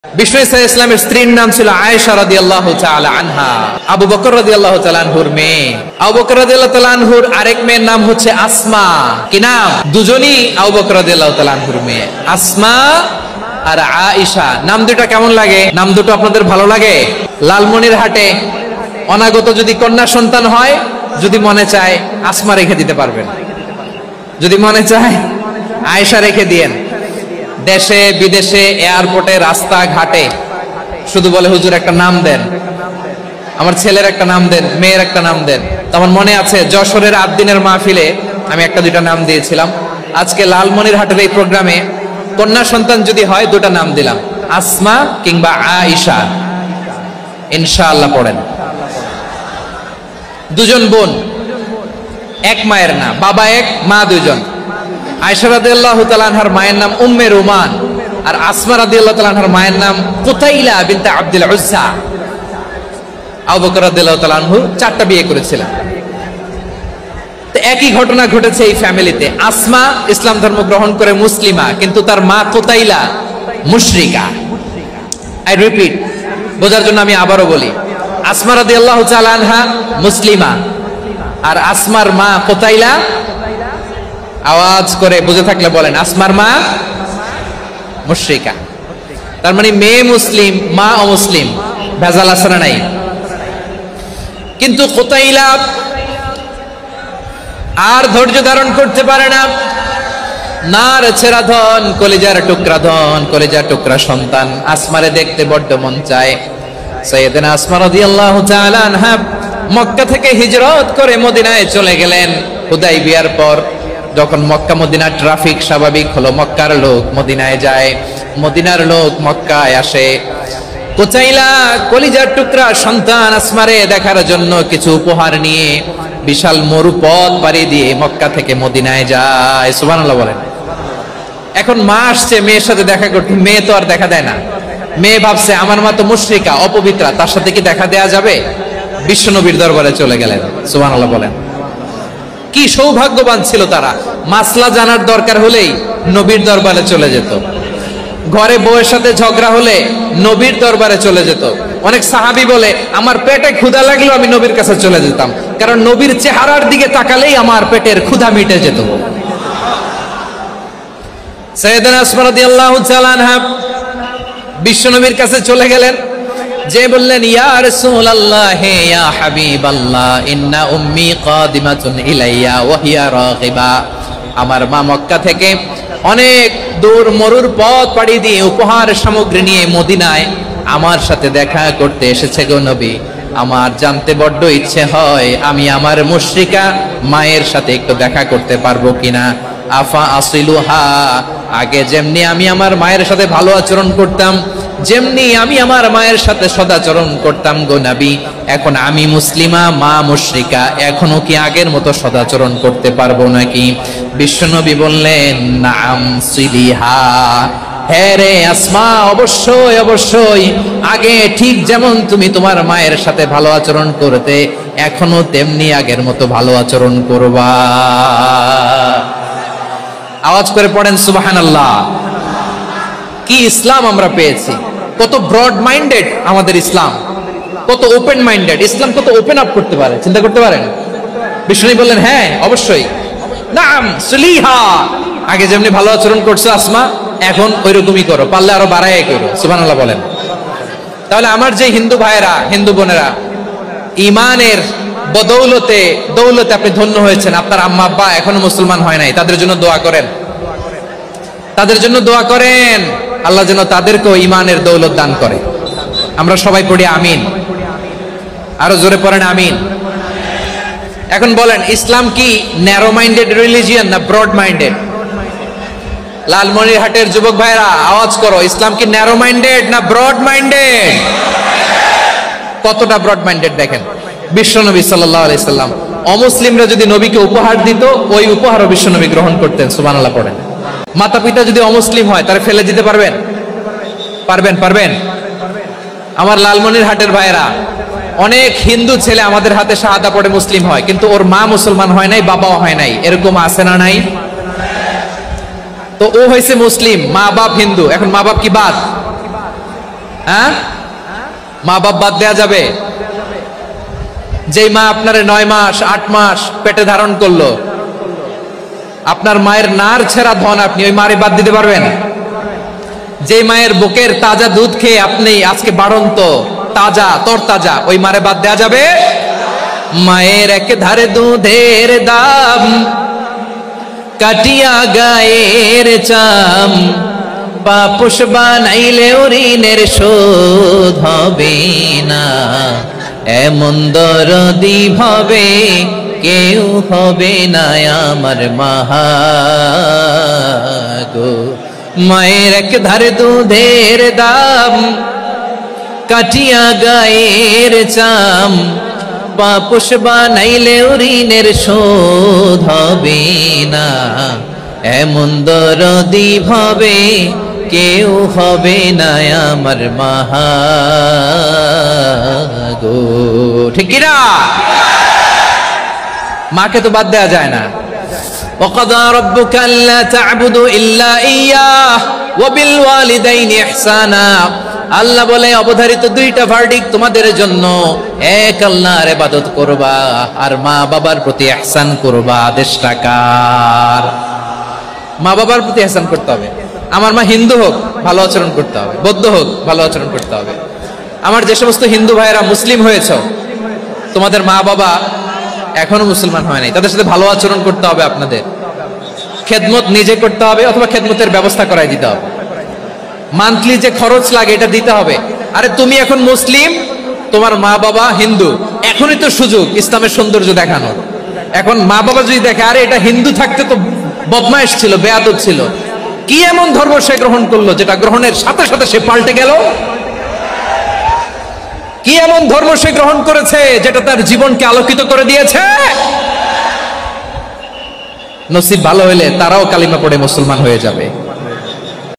বিষ্ণু ইসলামের স্ত্রীর নাম ছিল আয়েশা রাদিয়াল্লাহু তাআলা আনহা। আবু বকর রাদিয়াল্লাহু তাআলা আনহুর মেয়ে। আবু বকর রাদিয়াল্লাহু তাআলা আনহুর আরেক মেয়ের নাম হচ্ছে আসমা। কি নাম? দুজনই আবু বকর রাদিয়াল্লাহু তাআলা আনহুর মেয়ে, আসমা আর আয়েশা। নাম দুটো কেমন লাগে? নাম দুটো আপনাদের ভালো লাগে? লালমনিরহাটে অনাগত যদি কন্যা সন্তান হয়, যদি মনে চায় আসমা রেখে দিতে পারবেন, যদি মনে চায় আয়েশা রেখে দিয়েন। দেশে বিদেশে এয়ারপোর্টে রাস্তাঘাটে শুধু বলে হুজুর একটা নাম দেন, আমার ছেলের একটা নাম দেন, মেয়ের একটা নাম দেন। আমার মনে আছে যশোরের আদ্দিনের মাহফিলে আমি একটা দুইটা নাম দিয়েছিলাম। আজকে লালমনিরহাটের এই প্রোগ্রামে কন্যা সন্তান যদি হয় দুটা নাম দিলাম, আসমা কিংবা আয়েশা। ইনশাআল্লাহ পড়েন। দুজন বোন, এক মায়ের না, বাবা এক মা দুইজন। আয়েশা রাদিয়াল্লাহু তাআলা আনহার মায়ের নাম উম্মে রুমান, আর আসমা রাদিয়াল্লাহু তাআলা আনহার মায়ের নাম কুতাইলা বিনতে আব্দুল উজ্জা। আবু বকর রাদিয়াল্লাহু তাআলা আনহু চারটা বিয়ে করেছিলেন। তো একই ঘটনা ঘটেছে এই ফ্যামিলিতে। আসমা ইসলাম ধর্ম গ্রহণ করে মুসলিমা, কিন্তু তার মা কুতাইলা মুশরিকা। আই রিপিট, বোঝার জন্য আমি আবারও বলি, আসমা রাদিয়াল্লাহু তাআলা আনহা মুসলিমা, আর আসমার মা কুতাইলা, আওয়াজ করে বুঝে থাকলে বলেন, আসমার মা মুশরিকা। তার মানে মেয়ে মুসলিম, মা অমুসলিম। ভেজাল আছে না নাই? কিন্তু কুতাইলা আর ধৈর্য ধারণ করতে পারে না। নার ছেড়া ধন, কলিজার টুকরা ধন, কলিজার টুকরা সন্তান আসমারে দেখতে বড্ড মন চায়। সাইয়েদনা আসমা রাদিয়াল্লাহু তাআলা আনহা মক্কা থেকে হিজরত করে মদিনায় চলে গেলেন। হুদাইবিয়ার পর যখন মক্কা মদিনা ট্রাফিক স্বাভাবিক হলো, মক্কার লোক মদিনায় যায়, মদিনার লোক মক্কায় আসে। কুতাইলা কলিজার টুকরা সন্তান আসমারে দেখার জন্য কিছু উপহার নিয়ে বিশাল মরুপথ পাড়ি দিয়ে মক্কা থেকে মদিনায় যায়। সুবহানাল্লাহ বলেন। এখন মা আসছে মেয়ের সাথে দেখা করতে, মেয়ে তো আর দেখা দেয় না। মেয়ে ভাবছে আমার মা তো মুশরিকা, অপবিত্রা, তার সাথে কি দেখা দেয়া যাবে? বিশ্বনবীর দরবারে চলে গেলেন। সুবহানাল্লাহ বলেন। কি সৌভাগ্যবান ছিল তারা! মাসলা জানার দরকার হলেই নবীর দরবারে চলে যেত। ঘরে বউয়ের সাথে ঝগড়া হলে নবীর দরবারে চলে যেত। অনেক সাহাবী বলে, আমার পেটে ক্ষুধা লাগলেও আমি নবীর কাছে চলে যেতাম, কারণ নবীর চেহারার দিকে তাকালেই আমার পেটের ক্ষুধা মিটে যেত। সাইয়েদনা আসমা রাদিয়াল্লাহু তাআলা আনহা বিশ্বনবীর কাছে চলে গেলেন, যে বললেন, ইয়া রাসূলুল্লাহ, ইয়া হাবিবাল্লাহ, ইন্না উম্মি কাদিমাতুন ইলাইয়া ওয়া হিয়া রাগিবা। আমার মা মক্কা থেকে অনেক দূর মরুর পথ পাড়ি দিয়ে উপহার সামগ্রী নিয়ে মদিনায় আমার সাথে দেখা করতে এসেছে গো নবী। আমার জানতে বড্ড ইচ্ছে হয় আমি আমার মুশরিকা মায়ের সাথে একটু দেখা করতে পারবো কিনা। আফা আসিলুহা, আগে যেমনি আমি আমার মায়ের সাথে ভালো আচরণ করতাম, যেমনি আমি আমার মায়ের সাথে সদাচরণ করতাম গো নবী, এখন আমি মুসলিমা, মা মুশরিকা, এখনো কি আগের মতো সদাচরণ করতে পারবো নাকি? বিশ্বনবী বললেন, নাম সিলিহা, হ্যাঁ রে আসমা, অবশ্যই অবশ্যই, আগে ঠিক যেমন তুমি তোমার মায়ের সাথে ভালো আচরণ করতে, এখনো তেমনি আগের মতো ভালো আচরণ করবা। আওয়াজ করে পড়েন সুবহানাল্লাহ। কি ইসলাম আমরা পেয়েছি! কত ব্রড মাইন্ডেড আমাদের ইসলাম, কত ওপেন মাইন্ডেড ইসলাম, কত ওপেন আপ করতে পারে, চিন্তা করতে পারেন। বিষ্ণু বললেন, হ্যাঁ অবশ্যই, নাম সুলিহা, আগে যেমনি ভালো আচরণ করছো আসমা, এখন ওইরকমই করো, পারলে আরো বাড়াই করো। সুবহানাল্লাহ বলেন। তাহলে আমার যে হিন্দু ভাইয়েরা, হিন্দু বোনেরা, ইমানের বদৌলতে দৌলতে আপনি ধন্য হয়েছেন, আপনার আম্মা আব্বা এখনো মুসলমান হয় নাই, তাদের জন্য দোয়া করেন, তাদের জন্য দোয়া করেন, আল্লাহ যেন তাদেরকেও ইমানের দৌলত দান করে। আমরা সবাই পড়ি আমিন। আরো জোরে পড়েন আমিন। এখন বলেন, ইসলাম কি ন্যারো মাইন্ডেড রিলিজিয়ান না ব্রড মাইন্ডেড? লালমনিরহাটের যুবক ভাইরা আওয়াজ করো, ইসলাম কি ন্যারো মাইন্ডেড না ব্রড মাইন্ডেড? কতটা ব্রড মাইন্ডেড দেখেন। বিশ্বনবী সাল্লাল্লাহু আলাইহি সাল্লাম অমুসলিমরা যদি নবীকে উপহার দিত, ওই উপহারও বিশ্বনবী গ্রহণ করতেন। সুবহানাল্লাহ পড়েন। মাতা পিতা যদি অমুসলিম হয়, তারা ফেলে দিতে পারবেন? পারবেন? পারবেন? আমার লালমনিরহাটের ভাইরা, অনেক হিন্দু ছেলে আমাদের হাতে শাহাদা পড়ে মুসলিম হয়, কিন্তু ওর মা মুসলমান হয় নাই, বাবাও হয় নাই, এরকম আছে না নাই? তো ও হয়েছে মুসলিম, মা বাপ হিন্দু, এখন মা বাপ কি বাদ? হ্যাঁ, মা বাপ বাদ দেয়া যাবে? যেই মা আপনারে 9 মাস 8 মাস পেটে ধারণ করলো, আপনার মায়ের নার ছেঁড়া ধন, আপনি ওই মারে বাদ দিতে পারবেন? যে মায়ের বুকের তাজা দুধ খেয়ে আপনি আজকে বাড়ন্ত তাজা তরতাজা, ওই মারে বাদ দেয়া যাবে? মায়ের এক ধারে দুধের দাম, কাটিয়া গায়ের চাম, পাপুষ বানাইলে ঋণের শোধ হবে না, এমন দরদি ভাবে কেউ হবে না আমার মাহা গো। মায়ের এক ধারে দুধের দাম, কাটিয়া গায়ের চাম, পাপুষ বানাইলে ঋণের শোধ হবে না, এমন দরদি ভাবে কেউ হবে না আমার মাহা গো। ঠিক কিনা? মাকে তো বাদ দেয়া যায় না। وقضى ربك ألا تعبدوا إلا إياه وبالوالدين إحسانا। আল্লাহ বলে অবধারিত দুইটা ভার্ডিক তোমাদের জন্য, এক আল্লাহর ইবাদত করবা আর মা বাবার প্রতি ইহসান করবা। আদেশটা কার? মা বাবার প্রতি ইহসান করতে হবে। আমার মা হিন্দু হোক ভালো আচরণ করতে হবে, বৌদ্ধ হোক ভালো আচরণ করতে হবে। আমার যে সমস্ত হিন্দু ভাইয়েরা মুসলিম হয়েছে, তোমাদের মা বাবা এখনো মুসলমান হয় নাই, তাদের সাথে ভালো আচরণ করতে হবে। আপনাদের খেদমত নিজে করতে হবে অথবা খেদমতের ব্যবস্থা করাই দিতে হবে। মান্থলি যে খরচ লাগে এটা দিতে হবে। আরে তুমি এখন মুসলিম, তোমার মা বাবা হিন্দু, এখনই তো সুযোগ ইসলামের সৌন্দর্য দেখানোর। এখন মা বাবা যদি দেখে আরে এটা হিন্দু থাকতে তো বদমাইশ ছিল, বেয়াদব ছিল, কি এমন ধর্ম সে গ্রহণ করলো যেটা গ্রহণের সাথে সাথে সে পাল্টে গেল? কি এমন ধর্ম সে গ্রহণ করেছে যেটা তার জীবনকে আলোকিত করে দিয়েছে? নসিব ভালো হলে তারাও কালিমা পড়ে মুসলমান হয়ে যাবে।